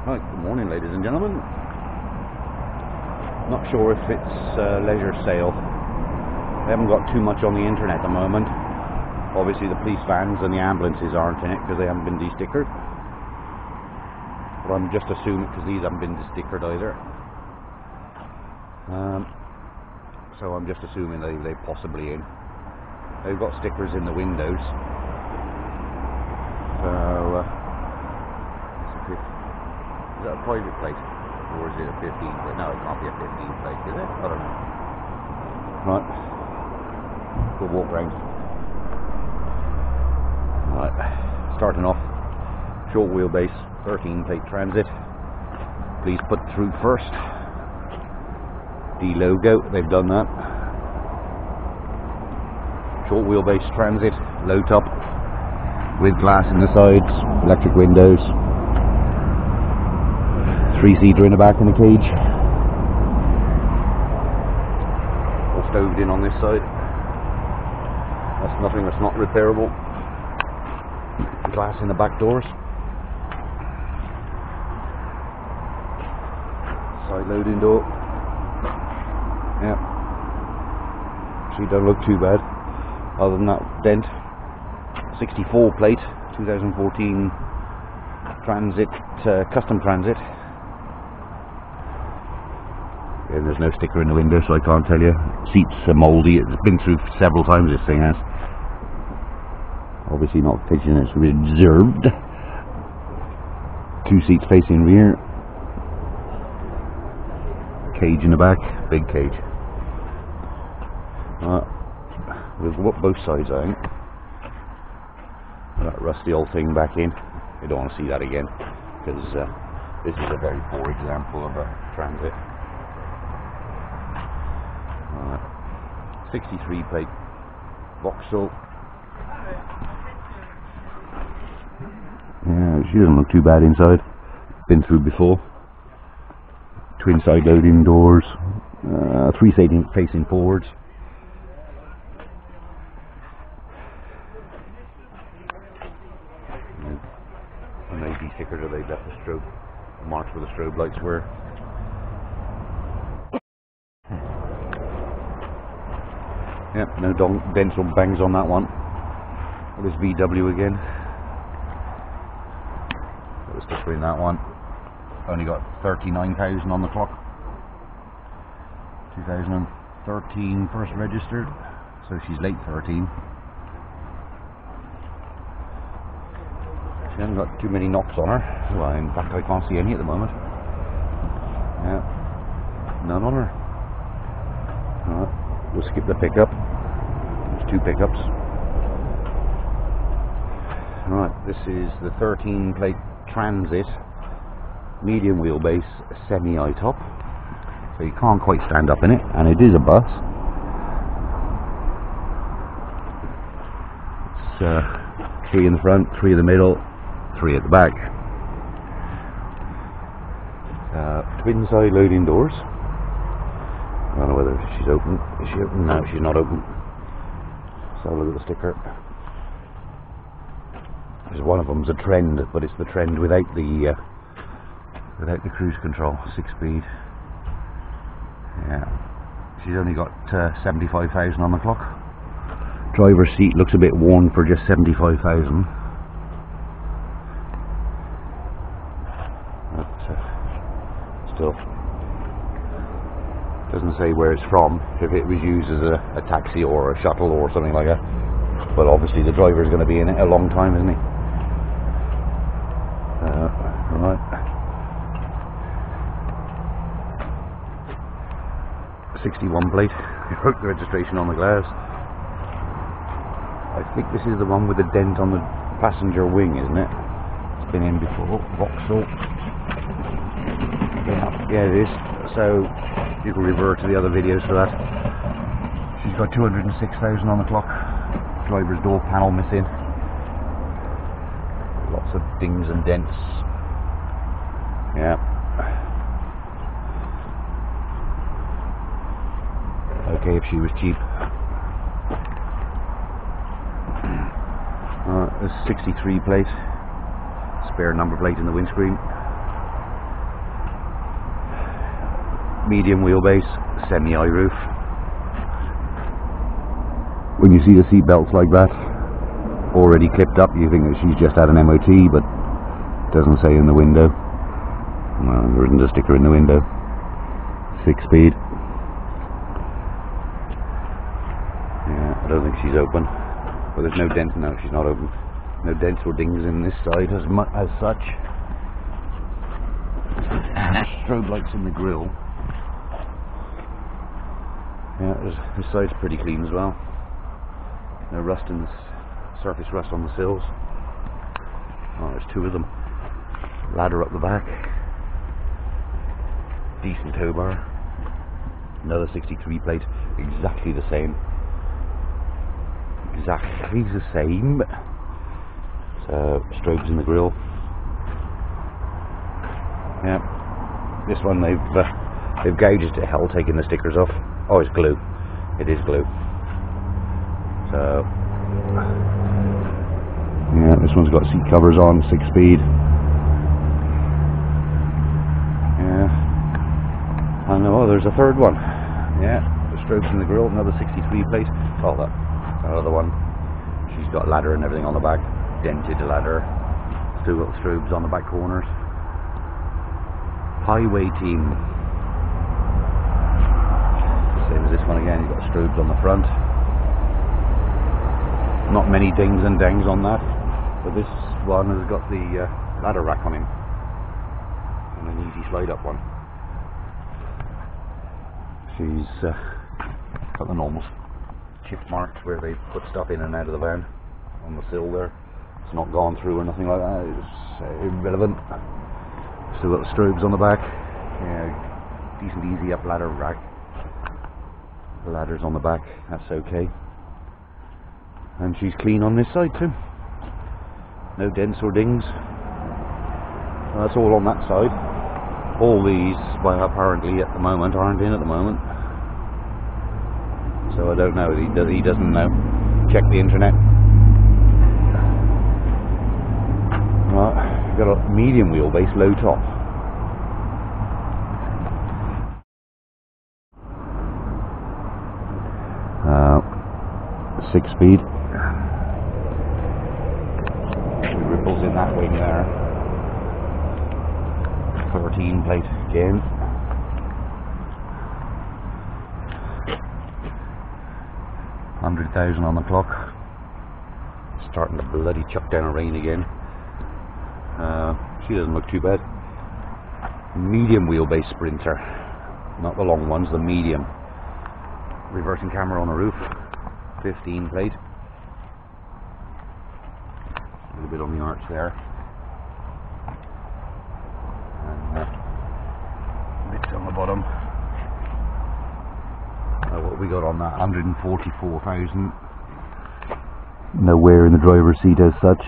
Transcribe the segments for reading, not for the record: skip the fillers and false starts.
Right, good morning ladies and gentlemen. Not sure if it's leisure sale. I haven't got too much on the internet at the moment. Obviously the police vans and the ambulances aren't in it because they haven't been de-stickered. But I'm just assuming because these haven't been de-stickered either. So I'm just assuming they're possibly in. They've got stickers in the windows. So is that a private plate? Or is it a 15 plate? No, it can't be a 15 plate, is it? I don't know. Right. We'll walk round. Right. Starting off. Short wheelbase, 13 plate transit. Please put through first. D logo, they've done that. Short wheelbase transit, low top, with glass in the sides, electric windows. 3-seater in the back in a cage. All stoved in on this side. That's nothing that's not repairable. Glass in the back doors. Side loading door. Yeah. She don't look too bad. Other than that dent. 64 plate, 2014 transit, custom transit. And there's no sticker in the window, so I can't tell you. Seats are mouldy. It's been through several times, this thing has. Obviously not facing, it's reserved. 2 seats facing rear. Cage in the back, big cage. We'll look both sides, I think. That rusty old thing back in. You don't want to see that again, because this is a very poor example of a transit. 63 plate Vauxhall. Yeah, she doesn't look too bad inside. Been through before. Twin side loading doors. 3 facing forwards. And they de-stickered or they left the strobe marks where the strobe lights were. Yep, no dents or bangs on that one. This VW again. Put the sticker in that one. Only got 39,000 on the clock. 2013 first registered, so she's late 13. She hasn't got too many knocks on her. Well, in fact, I can't see any at the moment. Yeah, none on her. Alright, we'll skip the pickup. There's 2 pickups. Alright, this is the 13 plate transit, medium wheelbase, semi-high top. So you can't quite stand up in it, and it is a bus. It's 3 in the front, 3 in the middle, 3 at the back. Twin side loading doors. I don't know whether she's open. Is she open? No, she's not open. So look at the sticker. There's one of them's a trend, but it's the trend without the cruise control, 6-speed. Yeah, she's only got 75,000 on the clock. Driver's seat looks a bit worn for just 75,000. But still, doesn't say where it's from. If it was used as a taxi or a shuttle or something like that. But obviously the driver's going to be in it a long time, isn't he? Right. 61 plate. He wrote the registration on the glass. I think this is the one with the dent on the passenger wing, isn't it? It's been in before. Vauxhall. Yeah, it is. So you can revert to the other videos for that. She's got 206,000 on the clock. Driver's door panel missing. Lots of dings and dents. Yeah. Okay, if she was cheap. There's 63 plate. Spare number plate in the windscreen. medium wheelbase, semi-high roof. When you see the seat belts like that, already clipped up, you think that she's just had an MOT, but it doesn't say in the window. Well, there isn't a sticker in the window. 6-speed. Yeah, I don't think she's open. Well, there's no dent. No, she's not open. No dents or dings in this side as such. Strobe lights in the grille. Yeah, this side's pretty clean as well. No rust in the surface rust on the sills. Oh, there's two of them. Ladder up the back. Decent tow bar. Another 63 plate. Exactly the same. Exactly the same. So strobes in the grille. Yeah. This one they've gouged it to hell taking the stickers off. Oh, it's glue. It is glue. So yeah, this one's got seat covers on, 6-speed. Yeah. I know, there's a third one. Yeah, the strobes in the grille, another 63 plate. Oh, that another one. She's got ladder and everything on the back. Dented ladder. Still got strobes on the back corners. Highway team. Same as this one again, you've got strobes on the front. Not many dings and dangs on that, but this one has got the ladder rack on him. And an easy slide up one. She's got the normal chip marks where they put stuff in and out of the van on the sill there. It's not gone through or nothing like that. It's irrelevant. Still got the strobes on the back. Yeah, decent easy up ladder rack. The ladder's on the back. That's okay. And she's clean on this side too. No dents or dings. So that's all on that side. All these, well, apparently at the moment aren't in at the moment. So I don't know. He doesn't know. Check the internet. Well, got a medium wheelbase, low top. Uh, 6-speed. Ripples in that wing there. 13 plate again. $100,000 on the clock. Starting to bloody chuck down a rain again. She doesn't look too bad. Medium wheelbase Sprinter, not the long ones, the medium. Reversing camera on the roof. 15 plate. A little bit on the arch there. And bits on the bottom. What have we got on that? 144,000. Nowhere in the driver's seat as such.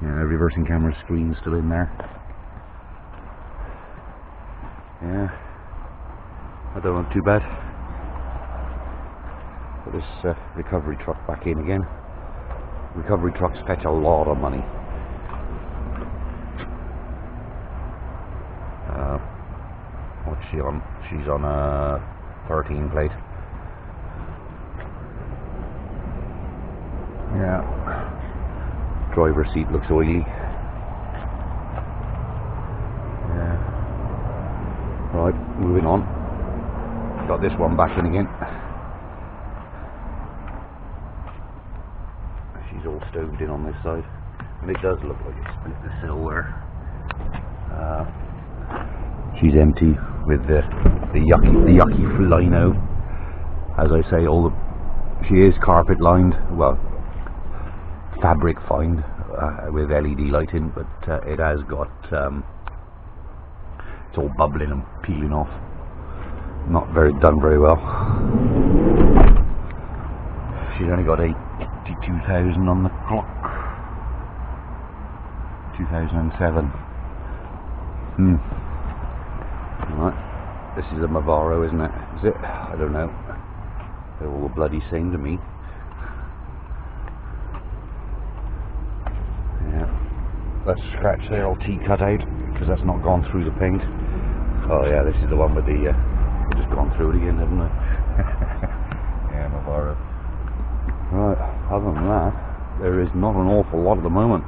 Yeah, reversing camera screen still in there. Yeah, I don't look too bad. Put this recovery truck back in again. Recovery trucks fetch a lot of money. What's she on? She's on a 13 plate. Yeah. Driver's seat looks oily. Yeah. Right, moving on. Got this one back in again. She's all stoved in on this side, and it does look like it's split the sill there. She's empty with the yucky lino. As I say, she is carpet lined. Well, fabric lined with LED lighting, but it has got it's all bubbling and peeling off. Not done very well. She's only got 82,000 on the clock. 2007. Right. This is a Mavaro, isn't it? Is it? I don't know. They're all the bloody same to me. Yeah. let's scratch their old T cut out, because that's not gone through the paint. Oh yeah, this is the one with the, I've just gone through it again, haven't I? Yeah, my borrow. Right, other than that, there is not an awful lot at the moment.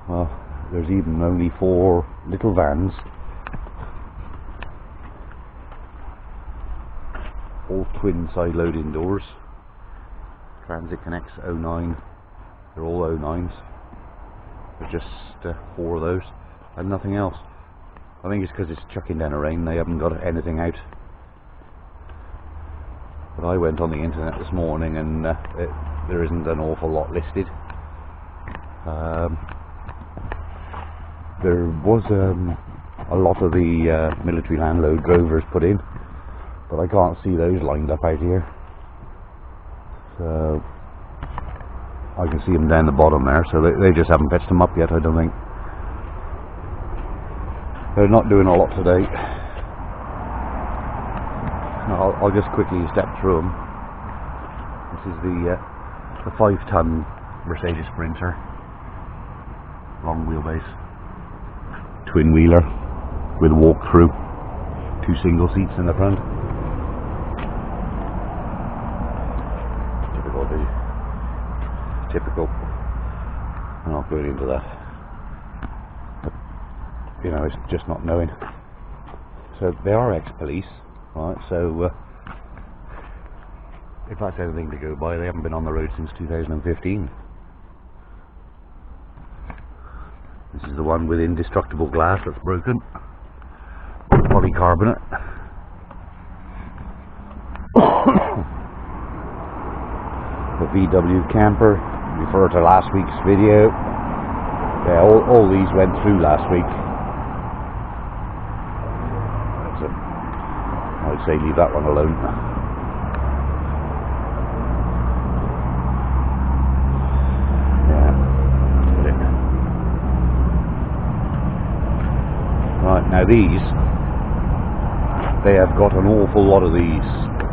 Well, there's even only 4 little vans, all twin side load indoors. Transit Connects 09, they're all 09s. There's just 4 of those and nothing else. I think it's because it's chucking down a rain, they haven't got anything out. But I went on the internet this morning and there isn't an awful lot listed. There was a lot of the military landload drovers put in, but I can't see those lined up out here. So I can see them down the bottom there, so they just haven't fetched them up yet, I don't think. They're not doing a lot today. I'll just quickly step through them. This is the 5-ton Mercedes Sprinter, long wheelbase, twin wheeler with walk-through, 2 single seats in the front. Typical. I'm not going into that. But, you know, it's just not knowing. So they are ex-police, right? So if that's anything to go by, they haven't been on the road since 2015. This is the one with indestructible glass that's broken. Polycarbonate. The VW camper, refer to last week's video. Yeah, all these went through last week. I'd say leave that one alone. Yeah, that's it. Right, now these, they have got an awful lot of these.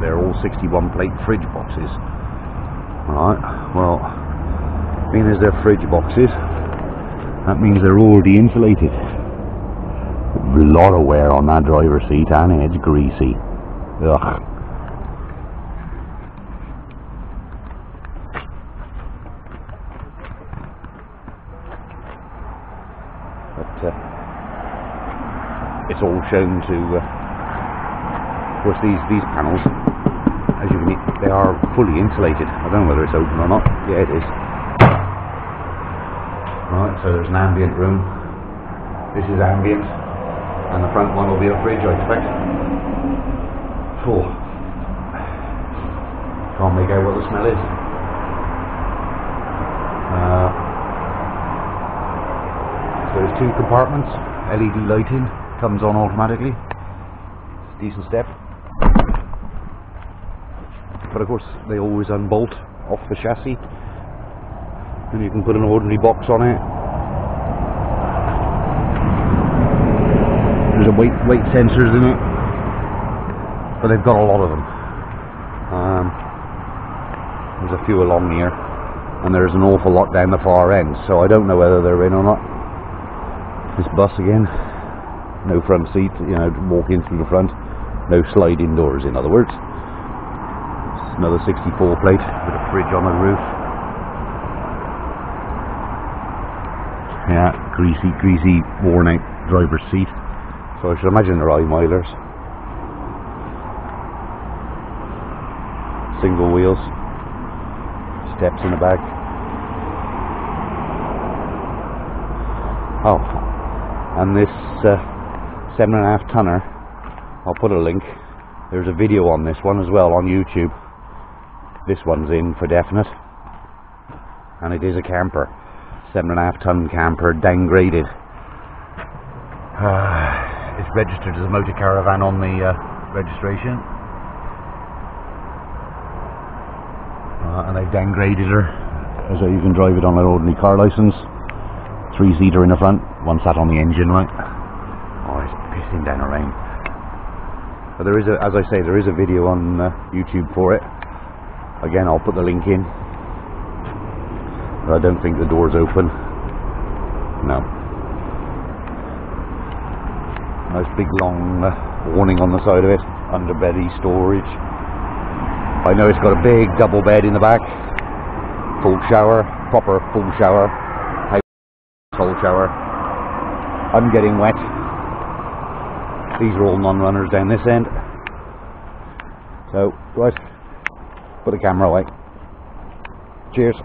They're all 61 plate fridge boxes. Right, well, being as they're fridge boxes, that means they're already insulated. A lot of wear on that driver's seat and it's greasy. Ugh. But it's all shown to, of course these panels, as you can see, they are fully insulated. I don't know whether it's open or not. Yeah, it is. Right, so there's an ambient room. This is ambient, and the front one will be a fridge, I expect. Oh, can't make out what the smell is. So there's 2 compartments. LED lighting comes on automatically. Decent step. But of course they always unbolt off the chassis, and you can put an ordinary box on it. There's a weight sensors in it, but they've got a lot of them. There's a few along here, and there's an awful lot down the far end, so I don't know whether they're in or not. This bus again, no front seat, you know, walk in through the front, no sliding doors, in other words. Another 64 plate with a fridge on the roof. Yeah, greasy, worn out driver's seat. So I should imagine they're eye milers. Single wheels. Steps in the back. Oh, and this 7.5 tonner, I'll put a link. There's a video on this one as well on YouTube. This one's in for definite, and it is a camper, 7.5 ton camper, downgraded. It's registered as a motor caravan on the registration, and they've downgraded her so you can drive it on an ordinary car license. 3-seater in the front, one sat on the engine light. Oh, it's pissing down the rain. But there is as I say, there is a video on YouTube for it. Again, I'll put the link in. I don't think the door's open. No. Nice big long warning on the side of it. Underbeddy storage. I know it's got a big double bed in the back. Full shower, proper full shower. Cold shower. I'm getting wet. These are all non-runners down this end. So, right, put the camera away. Cheers.